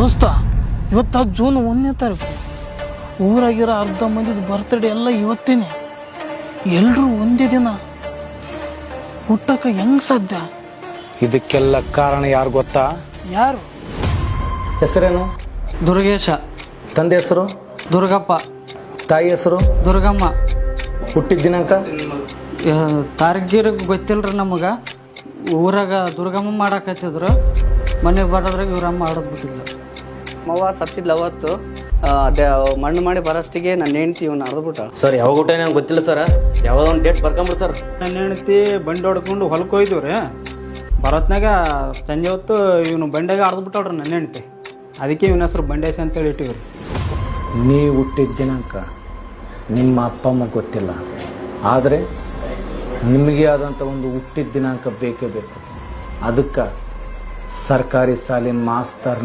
ದೋಸ್ತ, ಇವತ್ತ ಜೂನ್ 1ನೇ ತಾರೀಕು. ಊರಾಗಿರೋ ಅರ್ಧ ಮಂದಿದ ಬರ್ತ್ಡೇ ಎಲ್ಲ ಇವತ್ತೇನೆ. ಎಲ್ರೂ ಒಂದೇ ದಿನ ಹುಟ್ಟಕ್ಕೆ ಹೆಂಗ್ ಸಾಧ್ಯ? ಇದಕ್ಕೆಲ್ಲ ಕಾರಣ ಯಾರು ಗೊತ್ತಾ? ಯಾರು? ಹೆಸರೇನು? ದುರ್ಗೇಶ. ತಂದೆ ಹೆಸರು? ದುರ್ಗಪ್ಪ. ತಾಯಿ ಹೆಸರು? ದುರ್ಗಮ್ಮ. ಹುಟ್ಟಿದ ದಿನಾಂಕ? ತಾರ್ಗೀರ್ ಗೊತ್ತಿಲ್ರಿ ನಮಗ. ಊರಾಗ ದುರ್ಗಮ್ಮ ಮಾಡಾಕತ್ತಿದ್ರು. ಮನೆಗೆ ಬರೋದ್ರಾಗ ಇವ್ರಮ್ಮ ಆಡೋದು ಬಿಟ್ಟಿಲ್ಲ. ಮವ್ವ ಸತ್ತಿದ್ಲ ಅವತ್ತು. ಅದೇ ಮಣ್ಣು ಮಾಡಿ ಬರೋಷ್ಟಿಗೆ ನನ್ನ ಹೆಂಡ್ತಿ ಇವನು ಅರ್ದ್ಬಿಟ್ಟ. ಸರ್ ಯಾವಾಗ ಊಟ ನಂಗೆ ಗೊತ್ತಿಲ್ಲ ಸರ್. ಯಾವುದೋ ಒಂದು ಡೇಟ್ ಬರ್ಕೊಂಬಿಡು ಸರ್. ನನ್ನ ಹೆಂಡತಿ ಬಂಡಿ ಹೊಡ್ಕೊಂಡು ಹೊಲಕ್ಕೆ ಹೋಯ್ದಿವ್ರಿ. ಬರೋತ್ನಾಗ ಸಂಜೆ ಹೊತ್ತು ಇವನು ಬಂಡೆಗೆ ಆಡ್ದ್ಬಿಟ್ಟವ್ರಿ ನನ್ನ ಹೆಂಡತಿ. ಅದಕ್ಕೆ ಇವನ ಹೆಸರು ಬಂಡೇಶ ಅಂತೇಳಿ ಇಟ್ಟಿವ್ರಿ. ನೀವು ಹುಟ್ಟಿದ ದಿನಾಂಕ ನಿಮ್ಮ ಅಪ್ಪ ಅಮ್ಮ ಗೊತ್ತಿಲ್ಲ, ಆದರೆ ನಿಮಗೆ ಆದಂಥ ಒಂದು ಹುಟ್ಟಿದ ದಿನಾಂಕ ಬೇಕೇ ಬೇಕು. ಅದಕ್ಕೆ ಸರ್ಕಾರಿ ಶಾಲೆ ಮಾಸ್ತರ್